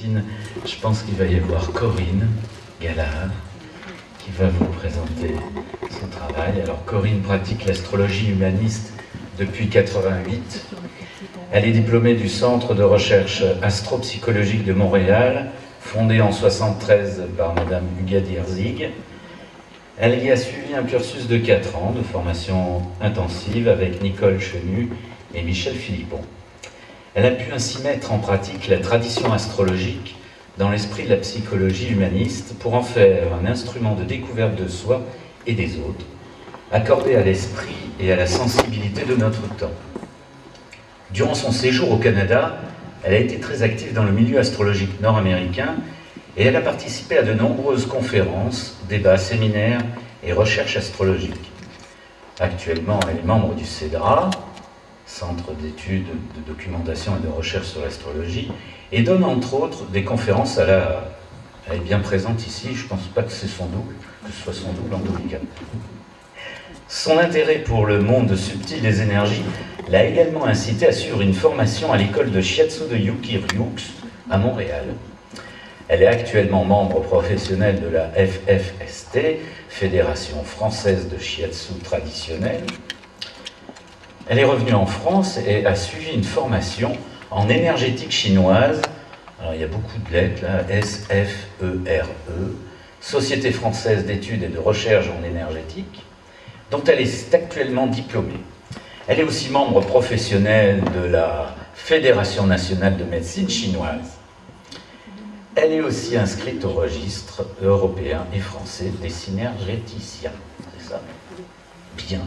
matines, je pense qu'il va y avoir Corinne Gallard qui va vous présenter son travail. Alors Corinne pratique l'astrologie humaniste depuis 88. Elle est diplômée du Centre de recherche astropsychologique de Montréal, fondé en 1973 par Madame Ugadi Herzig. Elle y a suivi un cursus de 4 ans de formation intensive avec Nicole Chenu et Michel Philippon. Elle a pu ainsi mettre en pratique la tradition astrologique dans l'esprit de la psychologie humaniste pour en faire un instrument de découverte de soi et des autres, accordé à l'esprit et à la sensibilité de notre temps. Durant son séjour au Canada, elle a été très active dans le milieu astrologique nord-américain et elle a participé à de nombreuses conférences, débats, séminaires et recherches astrologiques. Actuellement, elle est membre du CEDRA, Centre d'études, de documentation et de recherche sur l'astrologie, et donne entre autres des conférences elle est bien présente ici, je ne pense pas que c'est son double, que ce soit son double en tous les cas. Son intérêt pour le monde subtil des énergies l'a également incité à suivre une formation à l'école de Shiatsu de Yuki Ryux à Montréal. Elle est actuellement membre professionnel de la FFST, Fédération française de Shiatsu traditionnel. Elle est revenue en France et a suivi une formation en énergétique chinoise. Alors il y a beaucoup de lettres là, SFERE, Société française d'études et de recherche en énergétique, dont elle est actuellement diplômée. Elle est aussi membre professionnel de la Fédération nationale de médecine chinoise. Elle est aussi inscrite au registre européen et français des synergéticiens. C'est ça? Bien.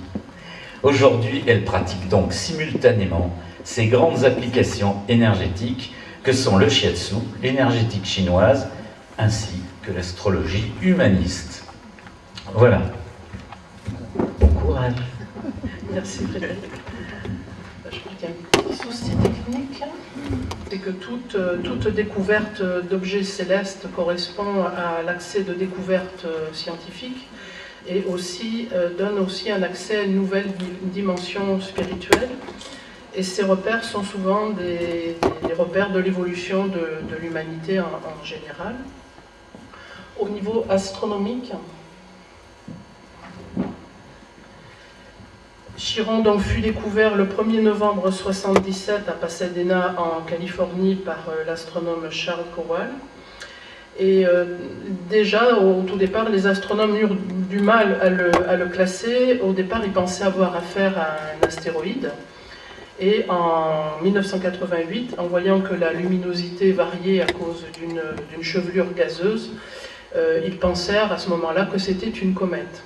Aujourd'hui, elle pratique donc simultanément ces grandes applications énergétiques que sont le shiatsu, l'énergétique chinoise, ainsi que l'astrologie humaniste. Voilà. Bon courage. Merci Frédéric. Je crois qu'il y a un petit souci technique. C'est que toute découverte d'objets célestes correspond à l'accès de découverte scientifique et aussi donne aussi un accès à une nouvelle dimension spirituelle. Et ces repères sont souvent des repères de l'évolution de l'humanité en général. Au niveau astronomique, Chiron donc fut découvert le 1er novembre 1977 à Pasadena en Californie par l'astronome Charles Kowal. Et déjà, au tout départ, les astronomes eurent du mal à le classer. Au départ, ils pensaient avoir affaire à un astéroïde. Et en 1988, en voyant que la luminosité variait à cause d'une chevelure gazeuse, ils pensèrent à ce moment-là que c'était une comète.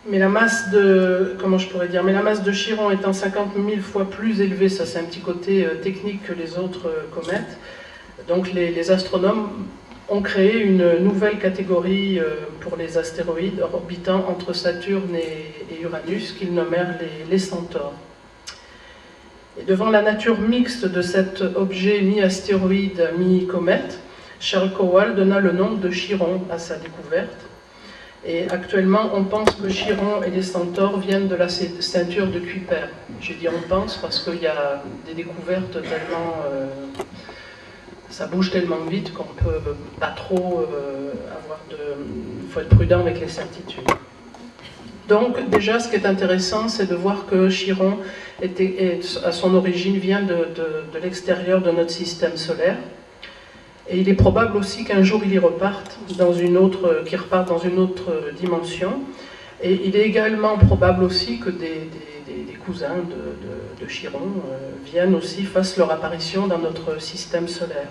Mais la masse de, mais la masse de Chiron étant 50 000 fois plus élevée, ça c'est un petit côté technique que les autres comètes, donc les astronomes ont créé une nouvelle catégorie pour les astéroïdes orbitant entre Saturne et Uranus, qu'ils nommèrent les centaures. Et devant la nature mixte de cet objet mi-astéroïde, mi-comète, Charles Kowal donna le nom de Chiron à sa découverte. Et actuellement, on pense que Chiron et les centaures viennent de la ceinture de Kuiper. Je dis on pense parce qu'il y a des découvertes tellement... ça bouge tellement vite qu'on ne peut pas trop avoir de... Il faut être prudent avec les certitudes. Donc déjà, ce qui est intéressant, c'est de voir que Chiron, à son origine, vient de l'extérieur de notre système solaire. Et il est probable aussi qu'un jour il y reparte qu'il reparte dans une autre dimension. Et il est également probable aussi que des cousins de Chiron viennent aussi, fassent leur apparition dans notre système solaire.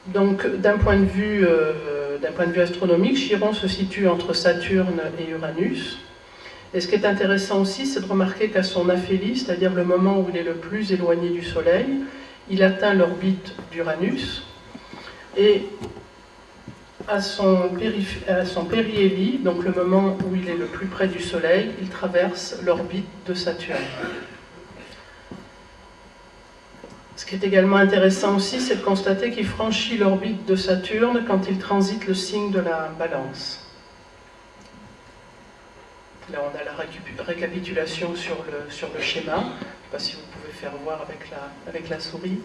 Donc d'un point de vue astronomique, Chiron se situe entre Saturne et Uranus. Et ce qui est intéressant aussi, c'est de remarquer qu'à son aphélie, c'est-à-dire le moment où il est le plus éloigné du Soleil, il atteint l'orbite d'Uranus, et à son périhélie, donc le moment où il est le plus près du Soleil, il traverse l'orbite de Saturne. Ce qui est également intéressant aussi, c'est de constater qu'il franchit l'orbite de Saturne quand il transite le signe de la Balance. Là, on a la récapitulation sur le schéma. Je ne sais pas si vous pouvez faire voir avec la souris.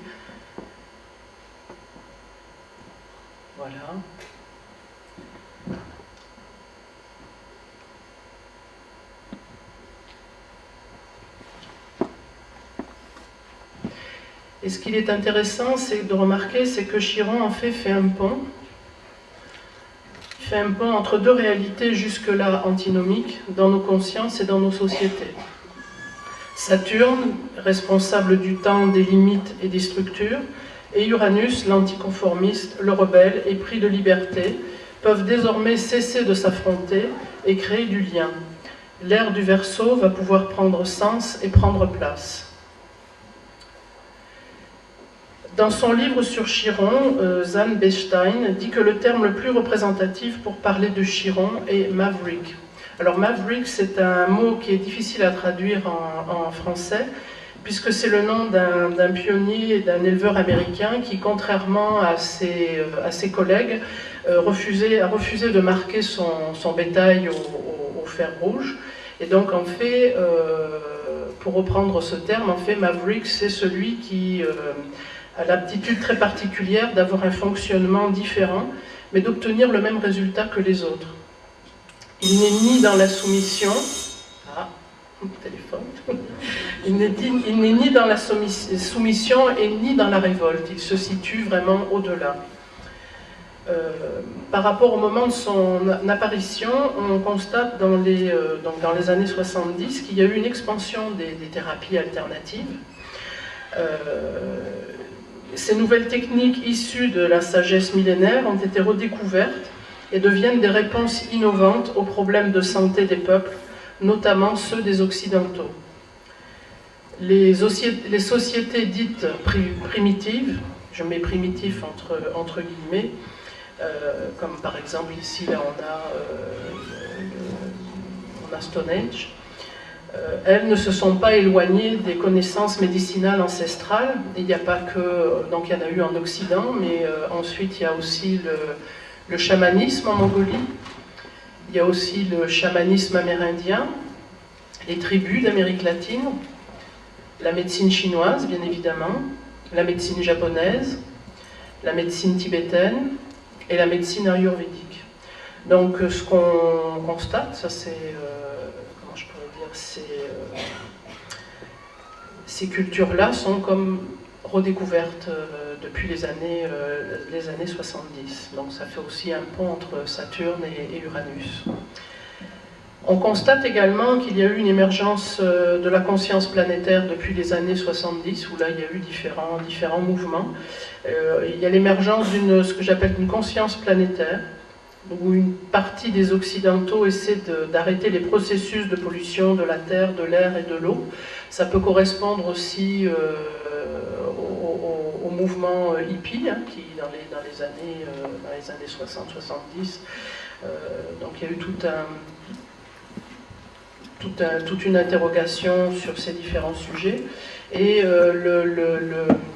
Voilà. Et ce qu'il est intéressant de remarquer, c'est que Chiron, en fait un pont. Fait un pont entre deux réalités jusque-là antinomiques dans nos consciences et dans nos sociétés. Saturne, responsable du temps, des limites et des structures, et Uranus, l'anticonformiste, le rebelle, épris de liberté, peuvent désormais cesser de s'affronter et créer du lien. L'ère du Verseau va pouvoir prendre sens et prendre place. Dans son livre sur Chiron, Zan Bechstein dit que le terme le plus représentatif pour parler de Chiron est maverick. Alors maverick, c'est un mot qui est difficile à traduire en français, puisque c'est le nom d'un pionnier et d'un éleveur américain qui, contrairement à ses collègues, a refusé de marquer son bétail au fer rouge. Et donc en fait, pour reprendre ce terme, en fait maverick, c'est celui qui a l'aptitude très particulière d'avoir un fonctionnement différent, mais d'obtenir le même résultat que les autres. Il n'est ni dans la soumission, téléphone, il n'est ni dans la soumission et ni dans la révolte, il se situe vraiment au-delà. Par rapport au moment de son apparition, on constate dans les années 70 qu'il y a eu une expansion des thérapies alternatives. Ces nouvelles techniques issues de la sagesse millénaire ont été redécouvertes et deviennent des réponses innovantes aux problèmes de santé des peuples, notamment ceux des Occidentaux. Les sociétés dites primitives, je mets primitif entre guillemets, comme par exemple ici, là on a Stone Age, elles ne se sont pas éloignées des connaissances médicinales ancestrales. Il n'y a pas que, donc il y en a eu en Occident, mais ensuite il y a aussi le chamanisme en Mongolie, il y a aussi le chamanisme amérindien, les tribus d'Amérique latine, la médecine chinoise bien évidemment, la médecine japonaise, la médecine tibétaine et la médecine ayurvédique. Donc ce qu'on constate, ça c'est... Ces cultures-là sont comme redécouvertes depuis les années 70. Donc ça fait aussi un pont entre Saturne et Uranus. On constate également qu'il y a eu une émergence de la conscience planétaire depuis les années 70, où là il y a eu différents mouvements. Il y a l'émergence ce que j'appelle une conscience planétaire, où une partie des Occidentaux essaie d'arrêter les processus de pollution de la terre, de l'air et de l'eau. Ça peut correspondre aussi au mouvement hippie, hein, qui dans les années 60-70, donc il y a eu toute une interrogation sur ces différents sujets. Et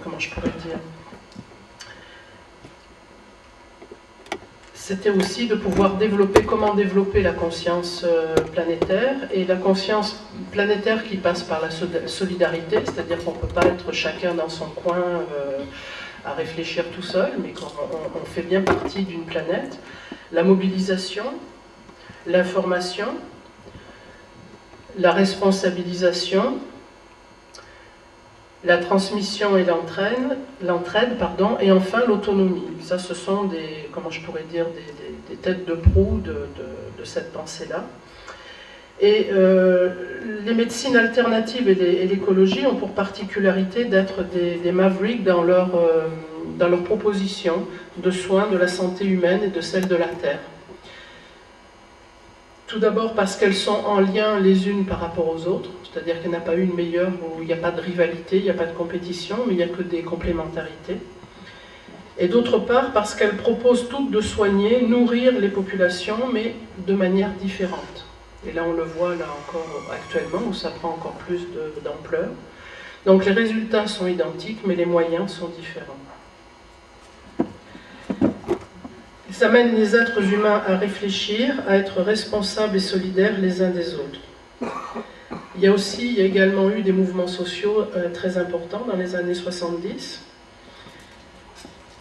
comment je pourrais dire, c'était aussi de pouvoir comment développer la conscience planétaire, et la conscience planétaire qui passe par la solidarité, c'est-à-dire qu'on ne peut pas être chacun dans son coin à réfléchir tout seul, mais qu'on fait bien partie d'une planète. La mobilisation, l'information, la responsabilisation, la transmission et l'entraide, et enfin l'autonomie. Ça, ce sont des têtes de proue de cette pensée-là. Et les médecines alternatives et l'écologie ont pour particularité d'être des mavericks dans leur proposition de soins de la santé humaine et de celle de la Terre. Tout d'abord parce qu'elles sont en lien les unes par rapport aux autres, c'est-à-dire qu'il n'y en a pas une meilleure où il n'y a pas de rivalité, il n'y a pas de compétition, mais il n'y a que des complémentarités. Et d'autre part parce qu'elles proposent toutes de soigner, nourrir les populations, mais de manière différente. Et là on le voit là encore actuellement, où ça prend encore plus d'ampleur. Donc les résultats sont identiques, mais les moyens sont différents. Ils amènent les êtres humains à réfléchir, à être responsables et solidaires les uns des autres. Il y a également eu des mouvements sociaux très importants dans les années 70.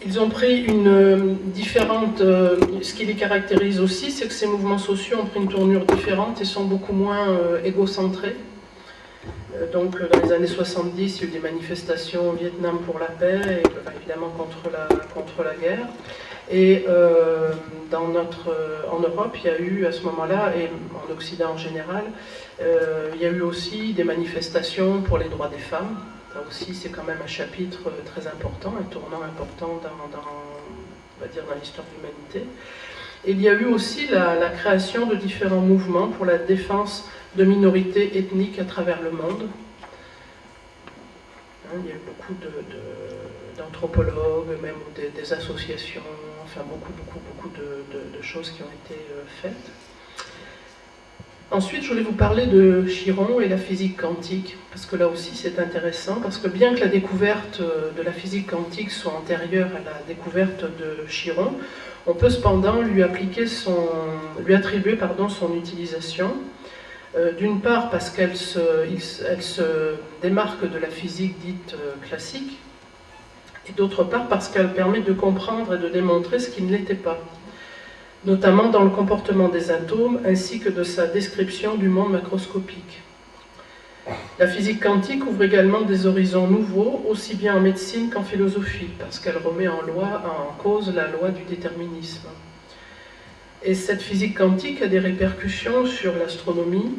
Ils ont pris une différente... ce qui les caractérise aussi, c'est que ces mouvements sociaux ont pris une tournure différente et sont beaucoup moins égocentrés. Donc dans les années 70, il y a eu des manifestations au Vietnam pour la paix, et évidemment contre la guerre. Et en Europe, il y a eu à ce moment-là, et en Occident en général, il y a eu aussi des manifestations pour les droits des femmes. Ça aussi, c'est quand même un chapitre très important, un tournant important on va dire, dans l'histoire de l'humanité. Et il y a eu aussi la création de différents mouvements pour la défense de minorités ethniques à travers le monde. Il y a eu beaucoup d'anthropologues, même des associations, enfin beaucoup de choses qui ont été faites. Ensuite, je voulais vous parler de Chiron et la physique quantique, parce que là aussi c'est intéressant, parce que bien que la découverte de la physique quantique soit antérieure à la découverte de Chiron, on peut cependant lui attribuer son utilisation, d'une part parce qu'elle se démarque de la physique dite classique, et d'autre part parce qu'elle permet de comprendre et de démontrer ce qui ne l'était pas, notamment dans le comportement des atomes ainsi que de sa description du monde macroscopique. La physique quantique ouvre également des horizons nouveaux, aussi bien en médecine qu'en philosophie, parce qu'elle remet en cause la loi du déterminisme. Et cette physique quantique a des répercussions sur l'astronomie,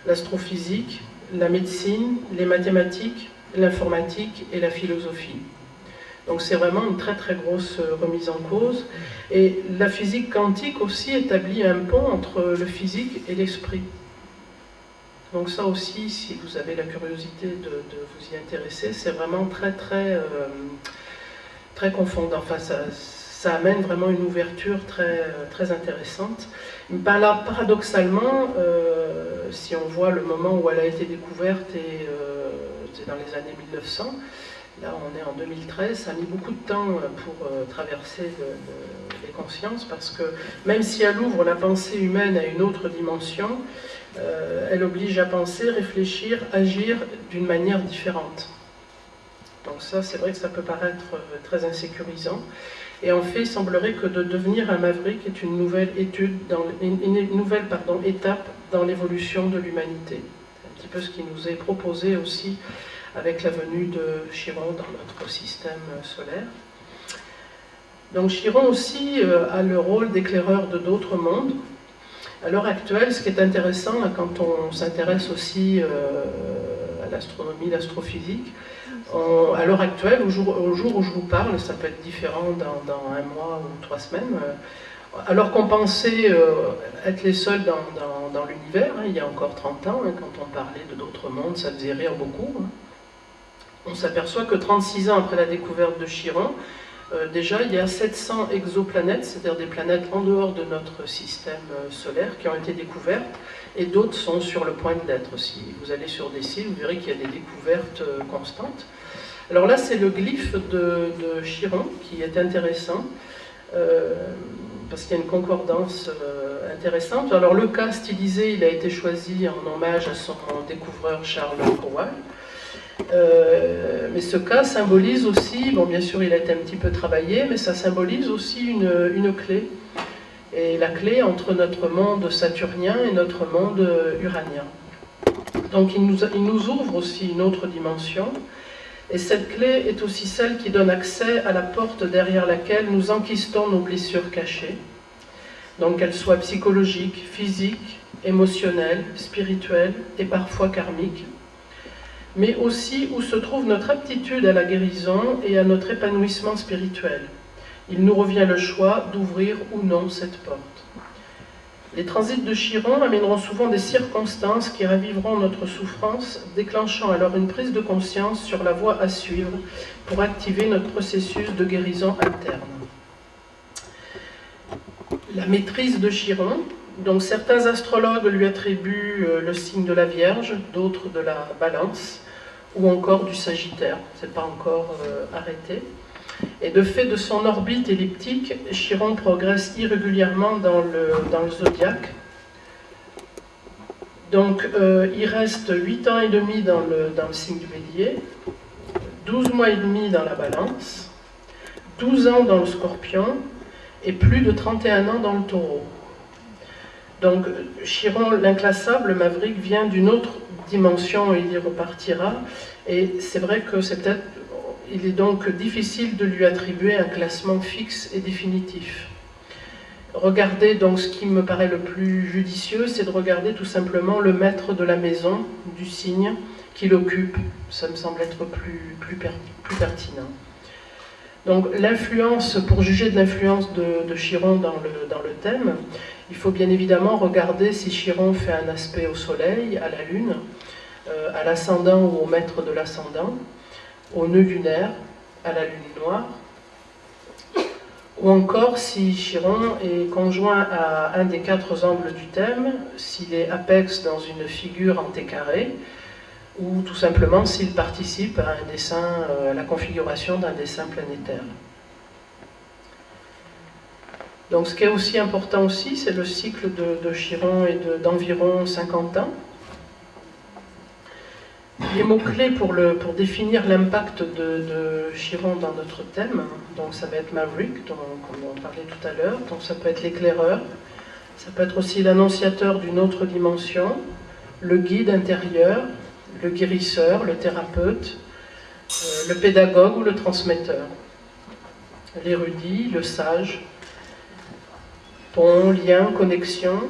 l'astrophysique, la médecine, les mathématiques, l'informatique et la philosophie. Donc c'est vraiment une très très grosse remise en cause. Et la physique quantique aussi établit un pont entre le physique et l'esprit. Donc ça aussi, si vous avez la curiosité de vous y intéresser, c'est vraiment très très très confondant. Enfin, ça amène vraiment une ouverture très, très intéressante. Mais là, paradoxalement, si on voit le moment où elle a été découverte, et c'est dans les années 1900, là on est en 2013, ça a mis beaucoup de temps pour traverser les consciences, parce que même si elle ouvre la pensée humaine à une autre dimension, elle oblige à penser, réfléchir, agir d'une manière différente. Donc ça, c'est vrai que ça peut paraître très insécurisant. Et en fait, il semblerait que de devenir un maverick est une nouvelle étape dans l'évolution de l'humanité. C'est un petit peu ce qui nous est proposé aussi avec la venue de Chiron dans notre système solaire. Donc Chiron aussi a le rôle d'éclaireur de d'autres mondes. À l'heure actuelle, ce qui est intéressant quand on s'intéresse aussi à l'astronomie, l'astrophysique, à l'heure actuelle, au jour où je vous parle, ça peut être différent dans un mois ou 3 semaines, alors qu'on pensait être les seuls dans l'univers, il y a encore 30 ans, quand on parlait de d'autres mondes, ça faisait rire beaucoup. On s'aperçoit que 36 ans après la découverte de Chiron, déjà il y a 700 exoplanètes, c'est-à-dire des planètes en dehors de notre système solaire, qui ont été découvertes, et d'autres sont sur le point d'être. Si vous allez sur des sites, vous verrez qu'il y a des découvertes constantes. Alors là, c'est le glyphe de Chiron qui est intéressant, parce qu'il y a une concordance intéressante. Alors le cas stylisé, il a été choisi en hommage à son découvreur Charles Kowal. Mais ce cas symbolise aussi, bon bien sûr il a été un petit peu travaillé, mais ça symbolise aussi une clé. Et la clé entre notre monde saturnien et notre monde uranien. Donc il nous ouvre aussi une autre dimension. Et cette clé est aussi celle qui donne accès à la porte derrière laquelle nous enquistons nos blessures cachées. Donc qu'elles soient psychologiques, physiques, émotionnelles, spirituelles et parfois karmiques. Mais aussi où se trouve notre aptitude à la guérison et à notre épanouissement spirituel. Il nous revient le choix d'ouvrir ou non cette porte. Les transits de Chiron amèneront souvent des circonstances qui raviveront notre souffrance, déclenchant alors une prise de conscience sur la voie à suivre pour activer notre processus de guérison interne. La maîtrise de Chiron, donc certains astrologues lui attribuent le signe de la Vierge, d'autres de la Balance, ou encore du Sagittaire, c'est pas encore arrêté. Et de fait de son orbite elliptique, Chiron progresse irrégulièrement dans le zodiaque. Donc il reste 8 ans et demi dans le signe du Bélier, 12 mois et demi dans la Balance, 12 ans dans le Scorpion et plus de 31 ans dans le Taureau. Donc Chiron, l'inclassable, le Maverick, vient d'une autre dimension et il y repartira. Et c'est vrai que il est donc difficile de lui attribuer un classement fixe et définitif. Regardez donc, ce qui me paraît le plus judicieux, c'est de regarder tout simplement le maître de la maison, du signe qu'il occupe. Ça me semble être plus pertinent. Donc l'influence, pour juger de l'influence de Chiron dans le thème, il faut bien évidemment regarder si Chiron fait un aspect au Soleil, à la Lune, à l'ascendant ou au maître de l'ascendant, au nœud lunaire, à la Lune noire, ou encore si Chiron est conjoint à un des 4 angles du thème, s'il est apex dans une figure en T carré, ou tout simplement s'il participe à un dessin, à la configuration d'un dessin planétaire. Donc ce qui est aussi important aussi, c'est le cycle de Chiron et d'environ 50 ans. Les mots-clés pour définir l'impact de Chiron dans notre thème, donc ça va être Maverick, comme on parlait tout à l'heure, donc ça peut être l'éclaireur, ça peut être aussi l'annonciateur d'une autre dimension, le guide intérieur, le guérisseur, le thérapeute, le pédagogue ou le transmetteur, l'érudit, le sage, pont, lien, connexion,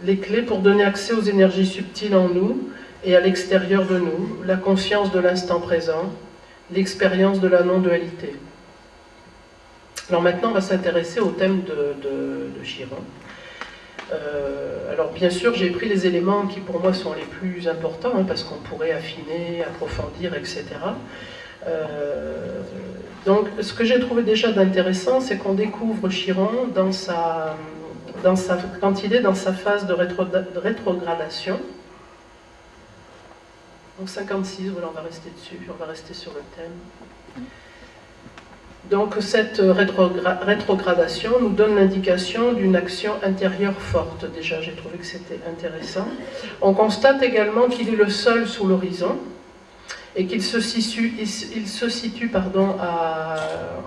les clés pour donner accès aux énergies subtiles en nous et à l'extérieur de nous, la conscience de l'instant présent, l'expérience de la non-dualité. Alors maintenant, on va s'intéresser au thème de Chiron. Alors bien sûr, j'ai pris les éléments qui pour moi sont les plus importants, hein, parce qu'on pourrait affiner, approfondir, etc. Donc ce que j'ai trouvé déjà d'intéressant, c'est qu'on découvre Chiron quand il est dans sa phase de rétrogradation. Donc 56, voilà, on va rester dessus, on va rester sur le thème. Donc cette rétrogradation nous donne l'indication d'une action intérieure forte. Déjà, j'ai trouvé que c'était intéressant. On constate également qu'il est le seul sous l'horizon et qu'il se situe,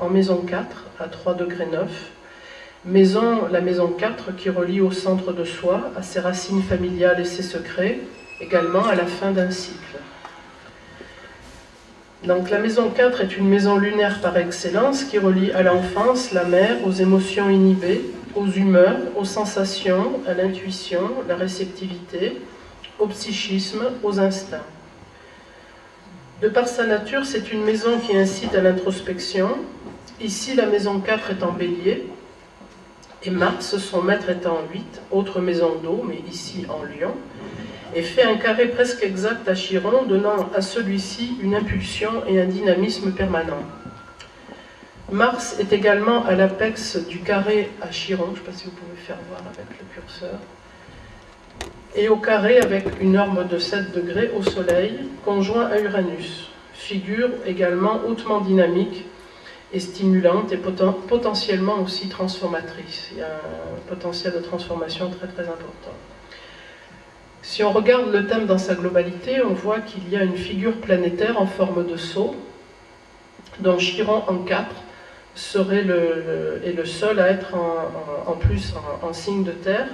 en maison 4, à 3 degrés 9. La maison 4 qui relie au centre de soi, à ses racines familiales et ses secrets, également à la fin d'un cycle. Donc la maison 4 est une maison lunaire par excellence qui relie à l'enfance, la mère, aux émotions inhibées, aux humeurs, aux sensations, à l'intuition, la réceptivité, au psychisme, aux instincts. De par sa nature, c'est une maison qui incite à l'introspection. Ici, la maison 4 est en Bélier, et Mars, son maître, est en 8, autre maison d'eau, mais ici en Lion, et fait un carré presque exact à Chiron, donnant à celui-ci une impulsion et un dynamisme permanent. Mars est également à l'apex du carré à Chiron, je ne sais pas si vous pouvez faire voir avec le curseur, et au carré avec une orbe de 7 degrés au Soleil, conjoint à Uranus, figure également hautement dynamique et stimulante et potentiellement aussi transformatrice. Il y a un potentiel de transformation très très important. Si on regarde le thème dans sa globalité, on voit qu'il y a une figure planétaire en forme de sceau, dont Chiron en 4 serait le seul à être en plus en signe de terre.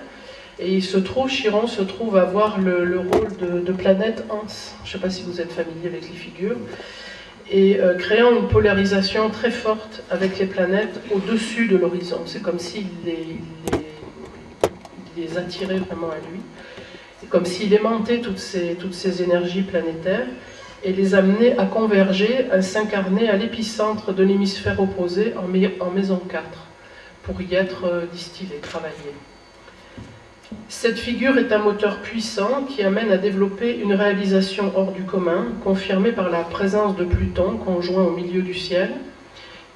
Et Chiron se trouve avoir le rôle de planète Anse. Je ne sais pas si vous êtes familier avec les figures. Et créant une polarisation très forte avec les planètes au-dessus de l'horizon. C'est comme s'il les attirait vraiment à lui. C'est comme s'il aimantait toutes ces énergies planétaires et les amenait à converger, à s'incarner à l'épicentre de l'hémisphère opposé en maison 4, pour y être distillé, travaillé. Cette figure est un moteur puissant qui amène à développer une réalisation hors du commun, confirmée par la présence de Pluton, conjoint au milieu du ciel,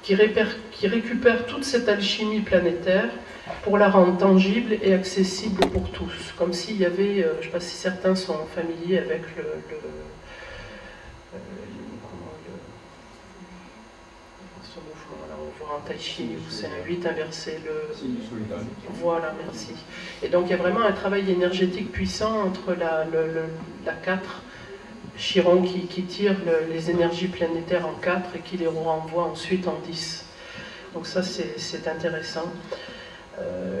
qui récupère toute cette alchimie planétaire pour la rendre tangible et accessible pour tous. Comme s'il y avait, je ne sais pas si certains sont familiers avec ce mouvement-là. On voit en tai chi où c'est un 8 inversé. Voilà, merci. Et donc il y a vraiment un travail énergétique puissant entre la 4, Chiron qui tire les énergies planétaires en 4 et qui les renvoie ensuite en 10. Donc ça c'est intéressant.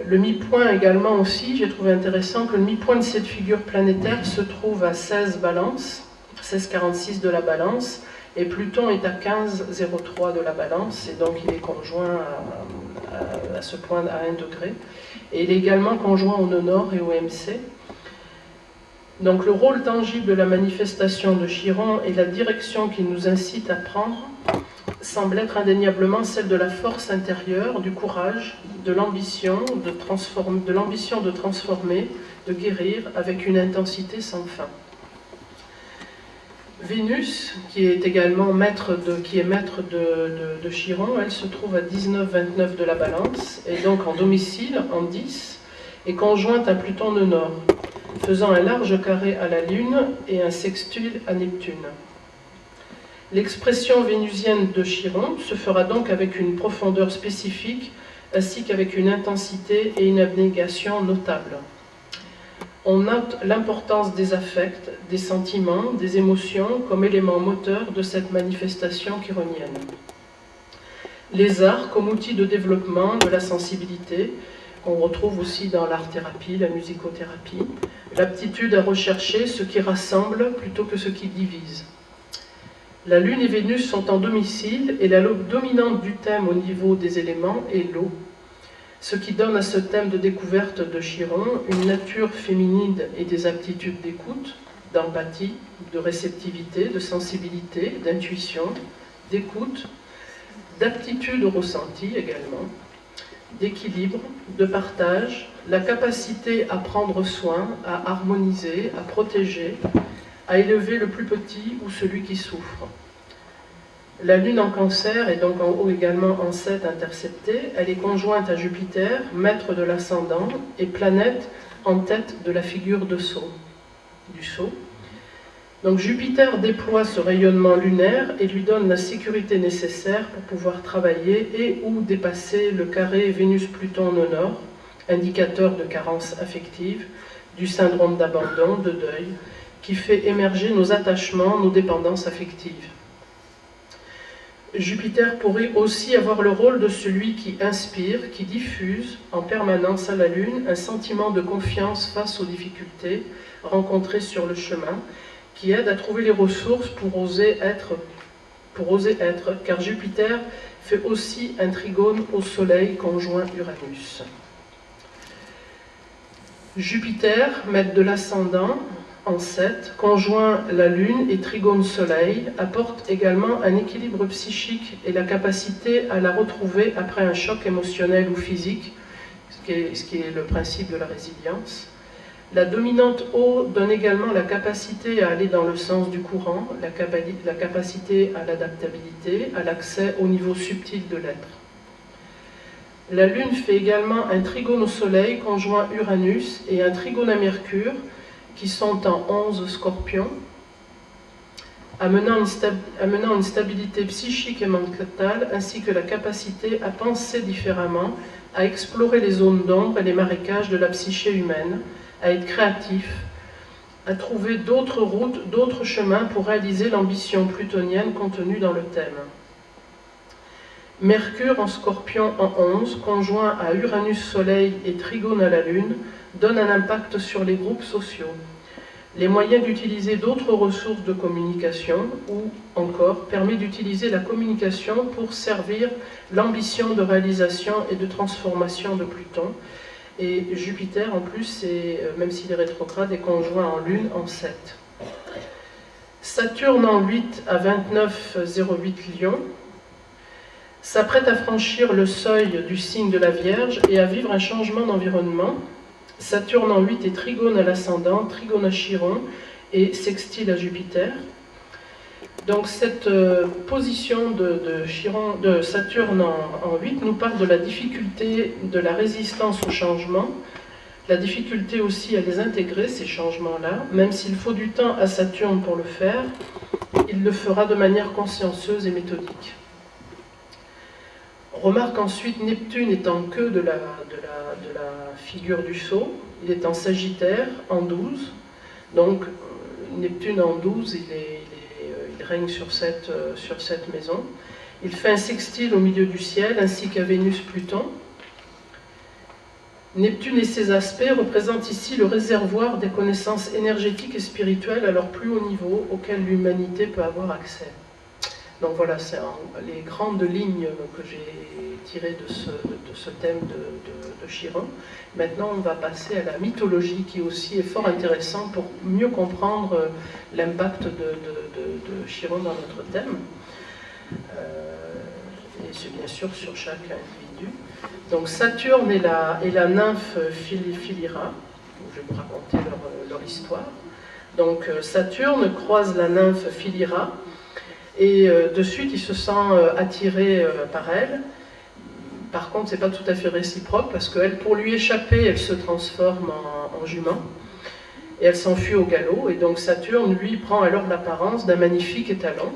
Le mi-point également aussi, j'ai trouvé intéressant que le mi-point de cette figure planétaire se trouve à 16 balances, 16,46 de la balance, et Pluton est à 15,03 de la balance, et donc il est conjoint à ce point à 1 degré. Et il est également conjoint au nœud nord et au MC. Donc le rôle tangible de la manifestation de Chiron et la direction qu'il nous incite à prendre semble être indéniablement celle de la force intérieure, du courage, de l'ambition de transformer, de guérir avec une intensité sans fin. Vénus, qui est également maître de Chiron, elle se trouve à 19,29 de la balance, et donc en domicile, en 10, et conjointe à Pluton nœud nord, faisant un large carré à la Lune et un sextile à Neptune. L'expression vénusienne de Chiron se fera donc avec une profondeur spécifique, ainsi qu'avec une intensité et une abnégation notables. On note l'importance des affects, des sentiments, des émotions comme éléments moteurs de cette manifestation chironienne. Les arts comme outils de développement de la sensibilité, qu'on retrouve aussi dans l'art-thérapie, la musicothérapie, l'aptitude à rechercher ce qui rassemble plutôt que ce qui divise. La Lune et Vénus sont en domicile et la dominante du thème au niveau des éléments est l'eau, ce qui donne à ce thème de découverte de Chiron une nature féminine et des aptitudes d'écoute, d'empathie, de réceptivité, de sensibilité, d'intuition, d'écoute, d'aptitude au ressenti également, d'équilibre, de partage, la capacité à prendre soin, à harmoniser, à protéger, à élever le plus petit ou celui qui souffre. La Lune en Cancer est donc en haut également en 7 interceptée. Elle est conjointe à Jupiter, maître de l'ascendant, et planète en tête de la figure de Sceau, du Sceau. Donc Jupiter déploie ce rayonnement lunaire et lui donne la sécurité nécessaire pour pouvoir travailler et ou dépasser le carré Vénus-Pluton nœud nord, indicateur de carence affective, du syndrome d'abandon, de deuil, qui fait émerger nos attachements, nos dépendances affectives. Jupiter pourrait aussi avoir le rôle de celui qui inspire, qui diffuse en permanence à la Lune un sentiment de confiance face aux difficultés rencontrées sur le chemin, qui aide à trouver les ressources pour oser être, car Jupiter fait aussi un trigone au Soleil conjoint Uranus. Jupiter, maître de l'ascendant, en 7, conjoint la Lune et trigone Soleil, apporte également un équilibre psychique et la capacité à la retrouver après un choc émotionnel ou physique, ce qui est le principe de la résilience. La dominante eau donne également la capacité à aller dans le sens du courant, la capacité à l'adaptabilité, à l'accès au niveau subtil de l'être. La Lune fait également un trigone au Soleil conjoint Uranus et un trigone à Mercure, qui sont en 11 Scorpions, amenant une stabilité psychique et mentale, ainsi que la capacité à penser différemment, à explorer les zones d'ombre et les marécages de la psyché humaine, à être créatif, à trouver d'autres routes, d'autres chemins pour réaliser l'ambition plutonienne contenue dans le thème. Mercure en Scorpion en 11, conjoint à Uranus-Soleil et trigone à la Lune, donne un impact sur les groupes sociaux, les moyens d'utiliser d'autres ressources de communication ou encore permet d'utiliser la communication pour servir l'ambition de réalisation et de transformation de Pluton. Et Jupiter en plus, même s'il est rétrograde, est conjoint en Lune en 7. Saturne en 8 à 29,08 Lion s'apprête à franchir le seuil du signe de la Vierge et à vivre un changement d'environnement. Saturne en 8 est trigone à l'ascendant, trigone à Chiron et sextile à Jupiter. Donc cette position de Saturne en 8 nous parle de la difficulté de la résistance au changement, la difficulté aussi à les intégrer, ces changements-là, même s'il faut du temps à Saturne pour le faire, il le fera de manière consciencieuse et méthodique. remarque ensuite Neptune étant que de la figure du Sceau, il est en Sagittaire, en 12, donc Neptune en 12, il règne sur cette maison. Il fait un sextile au milieu du ciel, ainsi qu'à Vénus-Pluton. Neptune et ses aspects représentent ici le réservoir des connaissances énergétiques et spirituelles à leur plus haut niveau, auxquelles l'humanité peut avoir accès. Donc voilà, c'est les grandes lignes que j'ai tirées de ce thème de Chiron. Maintenant, on va passer à la mythologie, qui aussi est fort intéressant pour mieux comprendre l'impact de Chiron dans notre thème. Et c'est bien sûr sur chaque individu. Donc Saturne et la nymphe Philyra, je vais vous raconter leur histoire. Donc Saturne croise la nymphe Philyra, et de suite il se sent attiré par elle. Par contre, c'est pas tout à fait réciproque, parce qu'elle, pour lui échapper, elle se transforme en jument, et elle s'enfuit au galop, et donc Saturne, lui, prend alors l'apparence d'un magnifique étalon,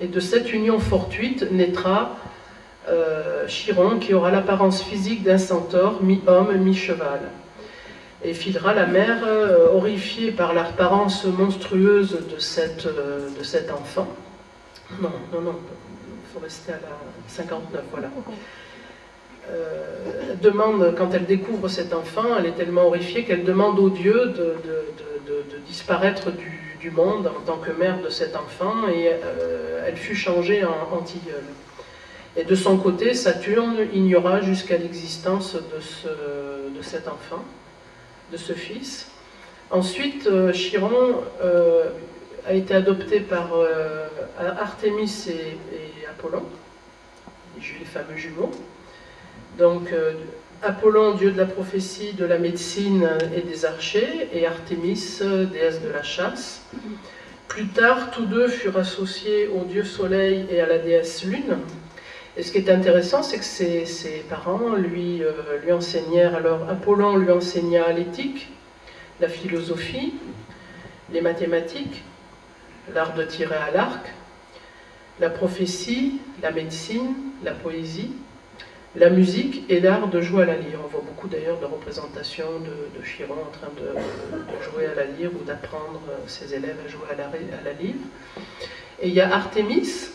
et de cette union fortuite naîtra Chiron, qui aura l'apparence physique d'un centaure, mi-homme, mi-cheval. Et Philyra, la mère, horrifiée par l'apparence monstrueuse de cet enfant, non, il faut rester à la 59, voilà. Demande, quand elle découvre cet enfant, elle est tellement horrifiée qu'elle demande aux dieux de disparaître du monde en tant que mère de cet enfant, et elle fut changée en tilleul. Et de son côté, Saturne ignora jusqu'à l'existence de cet enfant, de ce fils. Ensuite, Chiron a été adopté par Artémis et Apollon, les fameux jumeaux. Donc, Apollon, dieu de la prophétie, de la médecine et des archers, et Artémis, déesse de la chasse. Plus tard, tous deux furent associés au dieu soleil et à la déesse lune. Et ce qui est intéressant, c'est que ses parents lui enseignèrent. Alors, Apollon lui enseigna l'éthique, la philosophie, les mathématiques, l'art de tirer à l'arc, la prophétie, la médecine, la poésie, la musique et l'art de jouer à la lyre. On voit beaucoup d'ailleurs de représentations de Chiron en train de jouer à la lyre, ou d'apprendre ses élèves à jouer à la lyre. Et il y a Artémis,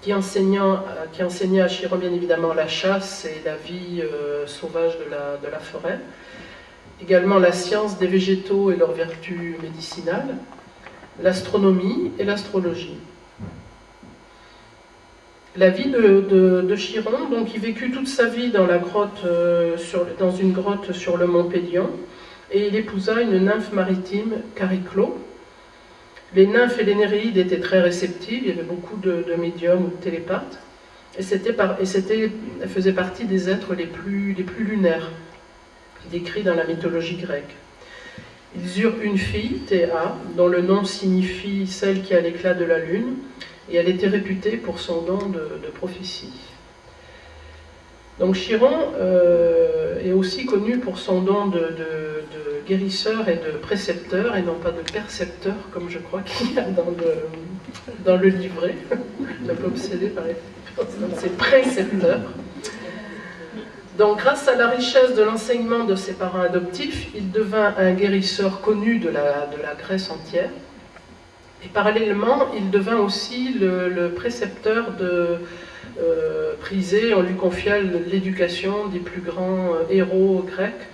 qui enseigna à Chiron bien évidemment la chasse et la vie sauvage de la forêt, également la science des végétaux et leurs vertus médicinales, l'astronomie et l'astrologie. La vie de Chiron, donc il vécut toute sa vie dans dans une grotte sur le mont Pélion, et il épousa une nymphe maritime, Chariclo. Les nymphes et les néréides étaient très réceptives, il y avait beaucoup de médiums ou de télépathes, et elles faisaient partie des êtres les plus lunaires, décrits dans la mythologie grecque. Ils eurent une fille, Théa, dont le nom signifie celle qui a l'éclat de la lune, et elle était réputée pour son don de prophétie. Donc Chiron est aussi connu pour son don de guérisseur et de précepteur, et non pas de percepteur, comme je crois qu'il y a dans le livret. Je suis un peu obsédée par les... C'est précepteur. Donc grâce à la richesse de l'enseignement de ses parents adoptifs, il devint un guérisseur connu de la Grèce entière. Et parallèlement, il devint aussi le précepteur prisé. On lui confia l'éducation des plus grands héros grecs,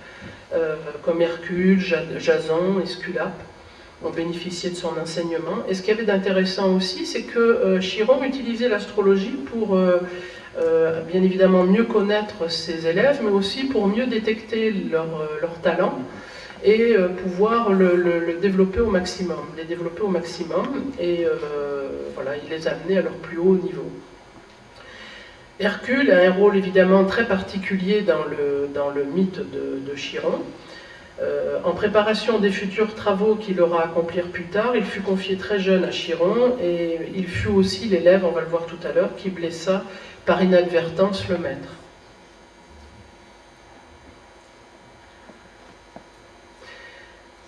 comme Hercule, Jason et Scullape, ont bénéficié de son enseignement. Et ce qu'il y avait d'intéressant aussi, c'est que Chiron utilisait l'astrologie pour bien évidemment mieux connaître ses élèves, mais aussi pour mieux détecter leur talent, et pouvoir les développer au maximum. Et voilà, il les amenait à leur plus haut niveau. Hercule a un rôle évidemment très particulier dans le mythe de Chiron. En préparation des futurs travaux qu'il aura à accomplir plus tard, il fut confié très jeune à Chiron, et il fut aussi l'élève, on va le voir tout à l'heure, qui blessa par inadvertance le maître.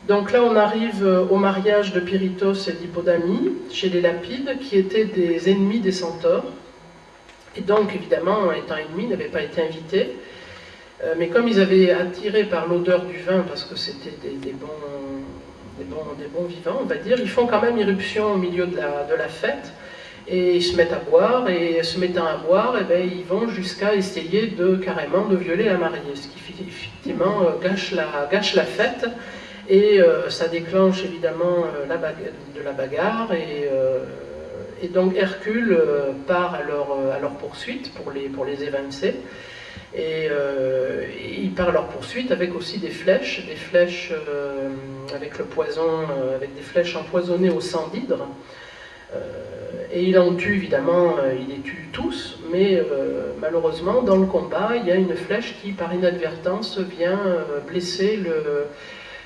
Donc là, on arrive au mariage de Pirithos et d'Hippodamie, chez les Lapides, qui étaient des ennemis des centaures. Et donc, évidemment, étant ennemis, n'avaient pas été invités. Mais comme ils avaient attiré par l'odeur du vin, parce que c'était des bons vivants, on va dire, ils font quand même irruption au milieu de la fête, et ils se mettent à boire, et se mettant à boire, et bien, ils vont jusqu'à essayer carrément de violer la mariée, ce qui effectivement gâche la fête, et ça déclenche évidemment de la bagarre, et donc Hercule part à leur poursuite pour les évincer. Et il part à leur poursuite avec aussi des flèches avec le poison, avec des flèches empoisonnées au sang d'hydre. Et il en tue évidemment, il les tue tous, mais malheureusement dans le combat, il y a une flèche qui par inadvertance vient blesser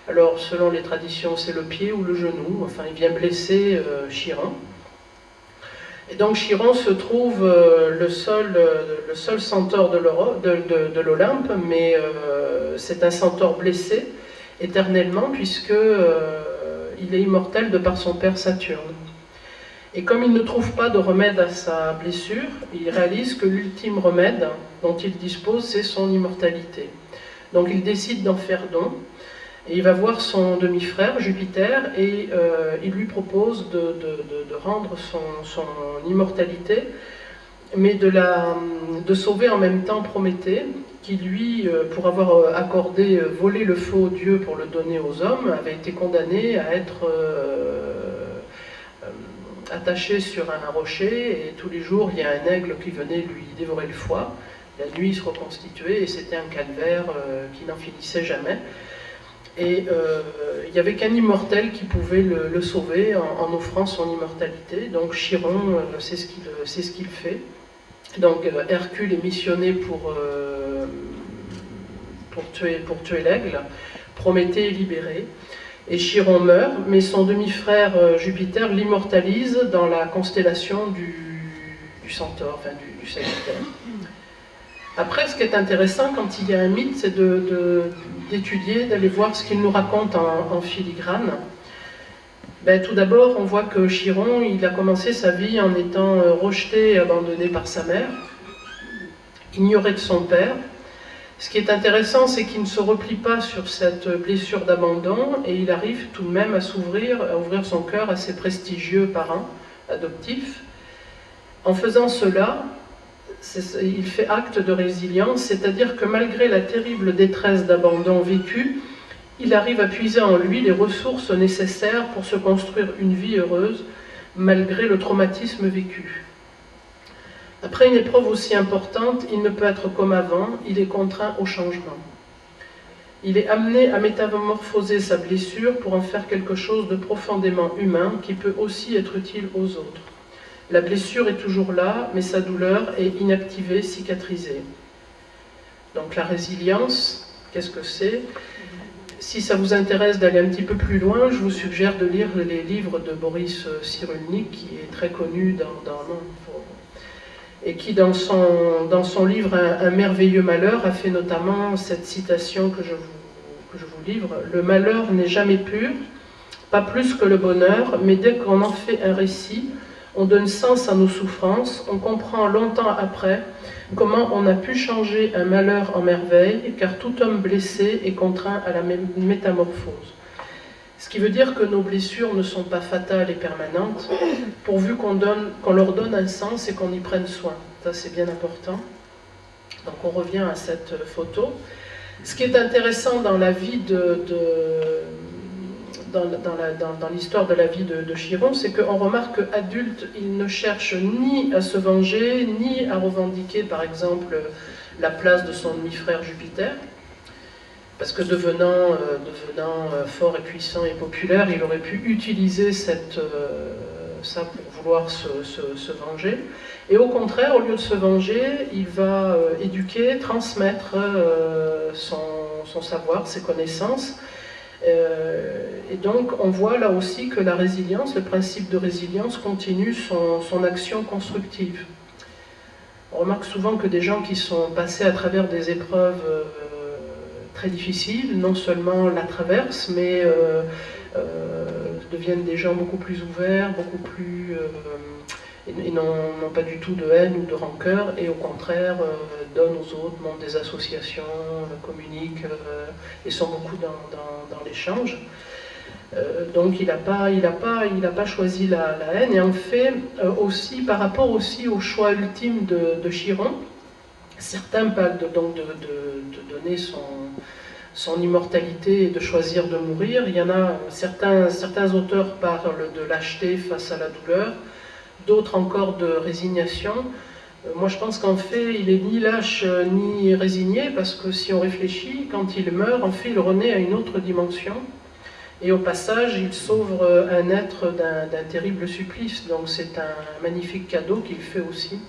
alors selon les traditions c'est le pied ou le genou, enfin il vient blesser Chiron. Et donc Chiron se trouve le seul centaure de l'Olympe, mais c'est un centaure blessé éternellement, puisque il est immortel de par son père Saturne. Et comme il ne trouve pas de remède à sa blessure, il réalise que l'ultime remède dont il dispose, c'est son immortalité. Donc il décide d'en faire don, et il va voir son demi-frère, Jupiter, et il lui propose de rendre son immortalité, mais de sauver en même temps Prométhée, qui lui, pour avoir volé le feu aux dieux pour le donner aux hommes, avait été condamné à être attaché sur un rocher, et tous les jours, il y a un aigle qui venait lui dévorer le foie. La nuit, il se reconstituait, et c'était un calvaire qui n'en finissait jamais. Et il n'y avait qu'un immortel qui pouvait le sauver en offrant son immortalité. Donc Chiron, c'est ce qu'il fait. Donc Hercule est missionné pour tuer l'aigle. Prométhée est libéré. Et Chiron meurt, mais son demi-frère Jupiter l'immortalise dans la constellation du Centaure, enfin du Sagittaire. Après, ce qui est intéressant quand il y a un mythe, c'est d'étudier, d'aller voir ce qu'il nous raconte en filigrane. Tout d'abord, on voit que Chiron, il a commencé sa vie en étant rejeté et abandonné par sa mère, ignoré de son père. Ce qui est intéressant, c'est qu'il ne se replie pas sur cette blessure d'abandon, et il arrive tout de même à ouvrir son cœur à ses prestigieux parents adoptifs. En faisant cela, il fait acte de résilience, c'est-à-dire que malgré la terrible détresse d'abandon vécue, il arrive à puiser en lui les ressources nécessaires pour se construire une vie heureuse, malgré le traumatisme vécu. Après une épreuve aussi importante, il ne peut être comme avant, il est contraint au changement. Il est amené à métamorphoser sa blessure pour en faire quelque chose de profondément humain qui peut aussi être utile aux autres. La blessure est toujours là, mais sa douleur est inactivée, cicatrisée. Donc la résilience, qu'est-ce que c'est? Si ça vous intéresse d'aller un petit peu plus loin, je vous suggère de lire les livres de Boris Cyrulnik, qui est très connu dans le monde, et qui, dans son livre Un merveilleux malheur, a fait notamment cette citation que je vous livre. « Le malheur n'est jamais pur, pas plus que le bonheur, mais dès qu'on en fait un récit, on donne sens à nos souffrances, on comprend longtemps après comment on a pu changer un malheur en merveille, car tout homme blessé est contraint à la métamorphose. » Ce qui veut dire que nos blessures ne sont pas fatales et permanentes, pourvu qu'on leur donne un sens et qu'on y prenne soin. Ça, c'est bien important. Donc on revient à cette photo. Ce qui est intéressant dans la vie dans l'histoire de la vie de Chiron, c'est qu'on remarque qu'adulte, il ne cherche ni à se venger, ni à revendiquer, par exemple, la place de son demi-frère Jupiter, parce que devenant fort et puissant et populaire, il aurait pu utiliser ça pour vouloir se venger. Et au contraire, au lieu de se venger, il va éduquer, transmettre son savoir, ses connaissances. Et donc on voit là aussi que la résilience, le principe de résilience continue son action constructive. On remarque souvent que des gens qui sont passés à travers des épreuves très difficiles, non seulement la traversent, mais deviennent des gens beaucoup plus ouverts, beaucoup plus et n'ont pas du tout de haine ou de rancœur, et au contraire donnent aux autres, montent des associations, communiquent et sont beaucoup dans l'échange. Donc il n'a pas choisi la haine, et en fait aussi par rapport aussi au choix ultime de Chiron, certains parlent de donner son immortalité et de choisir de mourir. Il y en a certains auteurs parlent de lâcheté face à la douleur, d'autres encore de résignation. Moi je pense qu'en fait il est ni lâche ni résigné, parce que si on réfléchit, quand il meurt, en fait il renaît à une autre dimension, et au passage il sauve un être d'un terrible supplice, donc c'est un magnifique cadeau qu'il fait aussi.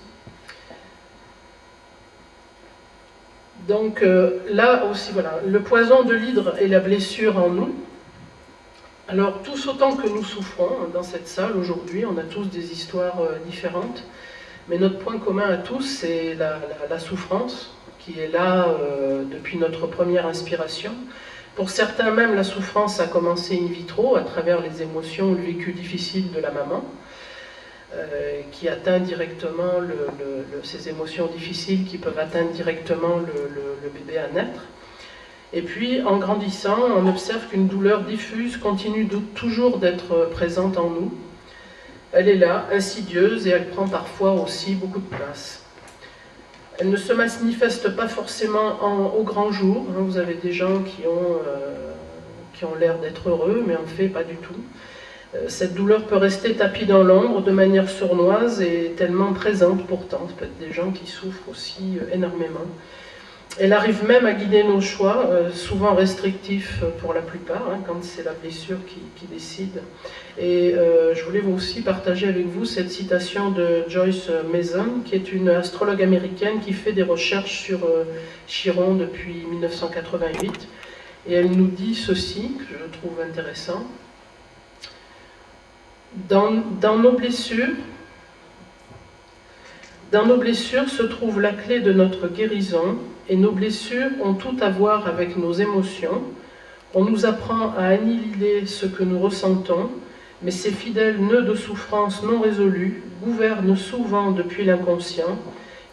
Donc là aussi, voilà, le poison de l'hydre et la blessure en nous. Alors tous autant que nous souffrons dans cette salle aujourd'hui, on a tous des histoires différentes, mais notre point commun à tous, c'est la souffrance, qui est là depuis notre première inspiration. Pour certains même, la souffrance a commencé in vitro, à travers les émotions ou le vécu difficile de la maman, qui atteint directement ces émotions difficiles qui peuvent atteindre directement le bébé à naître. Et puis, en grandissant, on observe qu'une douleur diffuse continue toujours d'être présente en nous. Elle est là, insidieuse, et elle prend parfois aussi beaucoup de place. Elle ne se manifeste pas forcément au grand jour. Vous avez des gens qui ont l'air d'être heureux, mais en fait pas du tout. Cette douleur peut rester tapie dans l'ombre de manière sournoise et tellement présente pourtant. Ça peut être des gens qui souffrent aussi énormément. Elle arrive même à guider nos choix, souvent restrictifs pour la plupart, quand c'est la blessure qui décide. Et je voulais aussi partager avec vous cette citation de Joyce Mason, qui est une astrologue américaine qui fait des recherches sur Chiron depuis 1988. Et elle nous dit ceci, que je trouve intéressant. Dans nos blessures se trouve la clé de notre guérison, et nos blessures ont tout à voir avec nos émotions. On nous apprend à annihiler ce que nous ressentons, mais ces fidèles nœuds de souffrance non résolus gouvernent souvent depuis l'inconscient,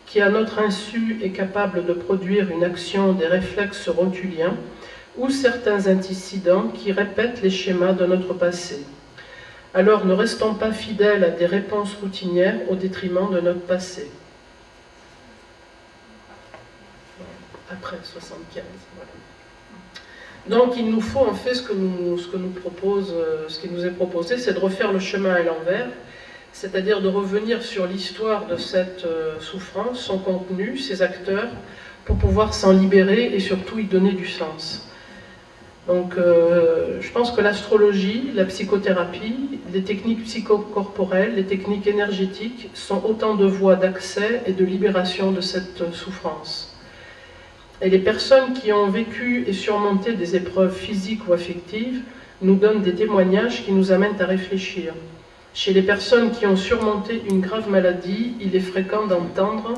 qui à notre insu est capable de produire une action des réflexes rotuliens, ou certains antécédents qui répètent les schémas de notre passé. Alors ne restons pas fidèles à des réponses routinières au détriment de notre passé. Après 75, voilà. Donc il nous faut en fait ce qui nous est proposé, c'est de refaire le chemin à l'envers, c'est-à-dire de revenir sur l'histoire de cette souffrance, son contenu, ses acteurs, pour pouvoir s'en libérer et surtout y donner du sens. Donc je pense que l'astrologie, la psychothérapie, les techniques psychocorporelles, les techniques énergétiques sont autant de voies d'accès et de libération de cette souffrance. Et les personnes qui ont vécu et surmonté des épreuves physiques ou affectives nous donnent des témoignages qui nous amènent à réfléchir. Chez les personnes qui ont surmonté une grave maladie, il est fréquent d'entendre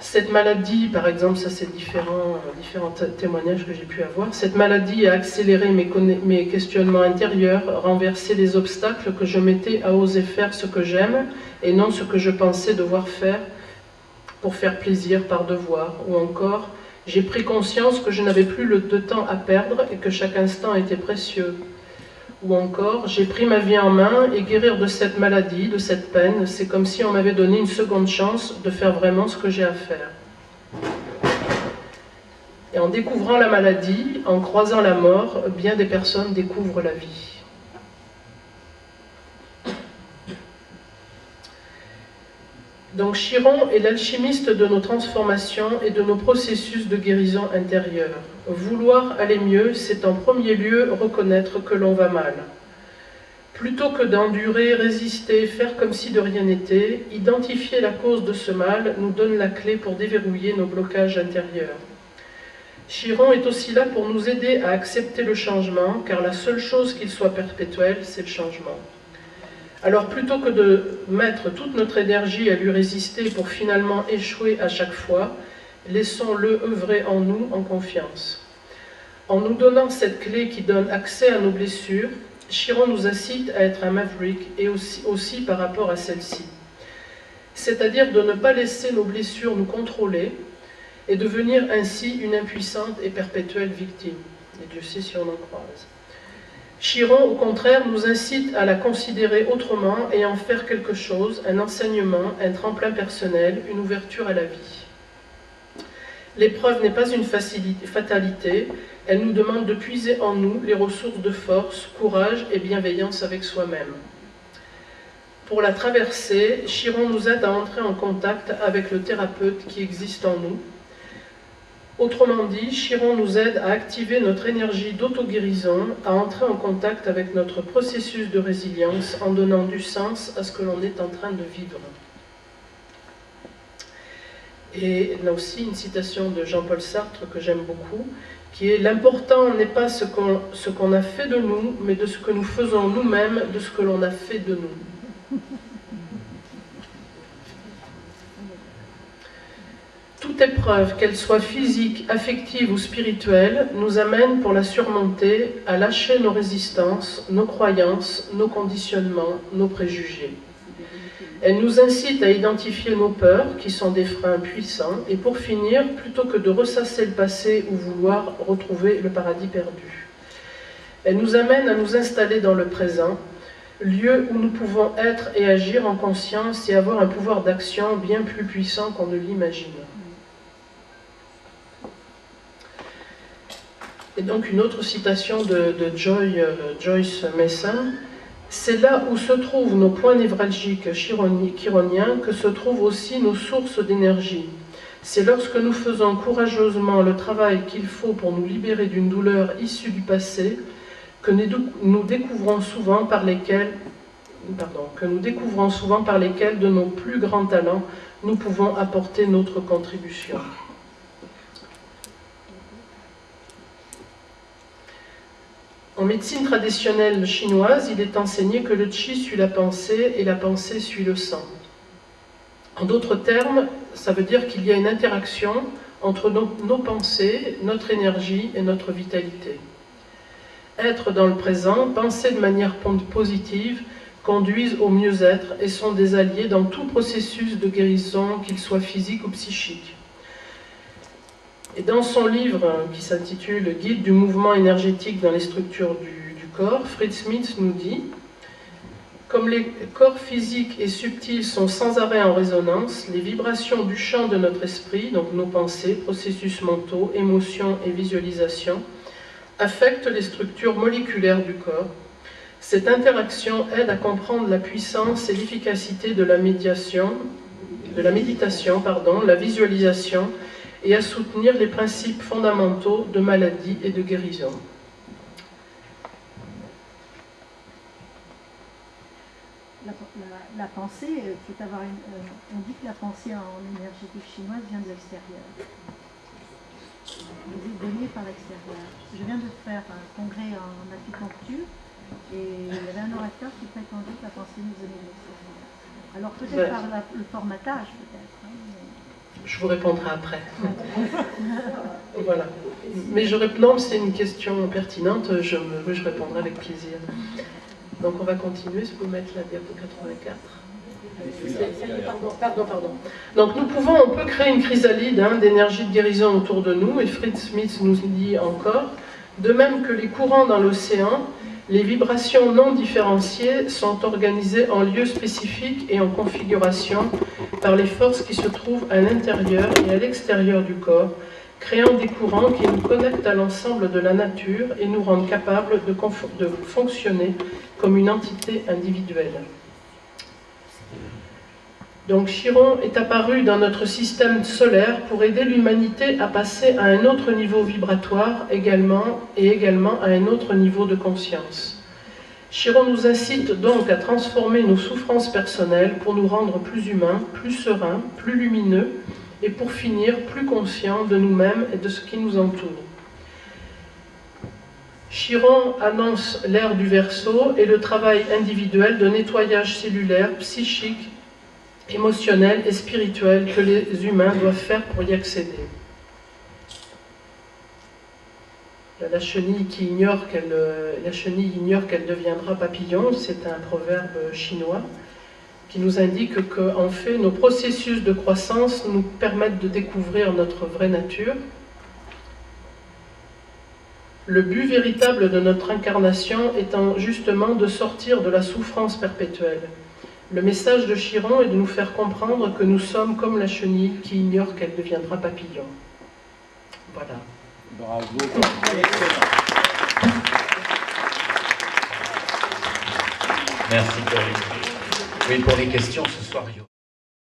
cette maladie, par exemple, ça c'est différents témoignages que j'ai pu avoir, cette maladie a accéléré mes questionnements intérieurs, renversé les obstacles que je mettais à oser faire ce que j'aime et non ce que je pensais devoir faire pour faire plaisir par devoir, ou encore j'ai pris conscience que je n'avais plus de temps à perdre et que chaque instant était précieux, ou encore j'ai pris ma vie en main et guérir de cette maladie, de cette peine, c'est comme si on m'avait donné une seconde chance de faire vraiment ce que j'ai à faire. Et en découvrant la maladie, en croisant la mort, bien des personnes découvrent la vie. Donc Chiron est l'alchimiste de nos transformations et de nos processus de guérison intérieure. Vouloir aller mieux, c'est en premier lieu reconnaître que l'on va mal. Plutôt que d'endurer, résister, faire comme si de rien n'était, identifier la cause de ce mal nous donne la clé pour déverrouiller nos blocages intérieurs. Chiron est aussi là pour nous aider à accepter le changement, car la seule chose qu'il soit perpétuel, c'est le changement. Alors plutôt que de mettre toute notre énergie à lui résister pour finalement échouer à chaque fois, laissons-le œuvrer en nous en confiance. En nous donnant cette clé qui donne accès à nos blessures, Chiron nous incite à être un maverick et aussi par rapport à celle-ci. C'est-à-dire de ne pas laisser nos blessures nous contrôler et devenir ainsi une impuissante et perpétuelle victime. Et Dieu sait si on en croise. Chiron, au contraire, nous incite à la considérer autrement et à en faire quelque chose, un enseignement, un tremplin personnel, une ouverture à la vie. L'épreuve n'est pas une fatalité, elle nous demande de puiser en nous les ressources de force, courage et bienveillance avec soi-même. Pour la traverser, Chiron nous aide à entrer en contact avec le thérapeute qui existe en nous. Autrement dit, Chiron nous aide à activer notre énergie d'auto-guérison, à entrer en contact avec notre processus de résilience en donnant du sens à ce que l'on est en train de vivre. Et là aussi, une citation de Jean-Paul Sartre que j'aime beaucoup, qui est « L'important n'est pas ce qu'on a fait de nous, mais de ce que nous faisons nous-mêmes de ce que l'on a fait de nous. » Toute épreuve, qu'elle soit physique, affective ou spirituelle, nous amène pour la surmonter à lâcher nos résistances, nos croyances, nos conditionnements, nos préjugés. Elle nous incite à identifier nos peurs, qui sont des freins puissants, et pour finir, plutôt que de ressasser le passé ou vouloir retrouver le paradis perdu. Elle nous amène à nous installer dans le présent, lieu où nous pouvons être et agir en conscience et avoir un pouvoir d'action bien plus puissant qu'on ne l'imagine. Et donc une autre citation de Joyce Mason, « C'est là où se trouvent nos points névralgiques chironiens que se trouvent aussi nos sources d'énergie. C'est lorsque nous faisons courageusement le travail qu'il faut pour nous libérer d'une douleur issue du passé que nous découvrons souvent par lesquels, de nos plus grands talents, nous pouvons apporter notre contribution. » En médecine traditionnelle chinoise, il est enseigné que le qi suit la pensée et la pensée suit le sang. En d'autres termes, ça veut dire qu'il y a une interaction entre nos pensées, notre énergie et notre vitalité. Être dans le présent, penser de manière positive, conduisent au mieux-être et sont des alliés dans tout processus de guérison, qu'il soit physique ou psychique. Et dans son livre qui s'intitule « Guide du mouvement énergétique dans les structures du corps », Fritz Smith nous dit « Comme les corps physiques et subtils sont sans arrêt en résonance, les vibrations du champ de notre esprit, donc nos pensées, processus mentaux, émotions et visualisations, affectent les structures moléculaires du corps. Cette interaction aide à comprendre la puissance et l'efficacité de la méditation, la visualisation, et à soutenir les principes fondamentaux de maladie et de guérison. » La pensée, faut avoir on dit que la pensée en énergétique chinoise vient de l'extérieur. Elle est donnée par l'extérieur. Je viens de faire un congrès en acupuncture et il y avait un orateur qui prétendait que la pensée nous venait de l'extérieur. Alors peut-être par le formatage, peut-être. Hein, mais... Je vous répondrai après. Voilà. Mais non, c'est une question pertinente, je répondrai avec plaisir. Donc on va continuer, si vous pouvez mettre la diapo 84. Pardon. Donc on peut créer une chrysalide d'énergie de guérison autour de nous, et Fritz Smith nous dit encore, de même que les courants dans l'océan, les vibrations non différenciées sont organisées en lieux spécifiques et en configuration par les forces qui se trouvent à l'intérieur et à l'extérieur du corps, créant des courants qui nous connectent à l'ensemble de la nature et nous rendent capables de fonctionner comme une entité individuelle. Donc Chiron est apparu dans notre système solaire pour aider l'humanité à passer à un autre niveau vibratoire également à un autre niveau de conscience. Chiron nous incite donc à transformer nos souffrances personnelles pour nous rendre plus humains, plus sereins, plus lumineux et pour finir plus conscients de nous-mêmes et de ce qui nous entoure. Chiron annonce l'ère du Verseau et le travail individuel de nettoyage cellulaire, psychique, émotionnel et spirituel que les humains doivent faire pour y accéder. La chenille ignore qu'elle deviendra papillon, c'est un proverbe chinois qui nous indique qu'en fait, nos processus de croissance nous permettent de découvrir notre vraie nature. Le but véritable de notre incarnation étant justement de sortir de la souffrance perpétuelle. Le message de Chiron est de nous faire comprendre que nous sommes comme la chenille qui ignore qu'elle deviendra papillon. Voilà. Bravo. Merci Corinne. Oui, pour les questions ce soir.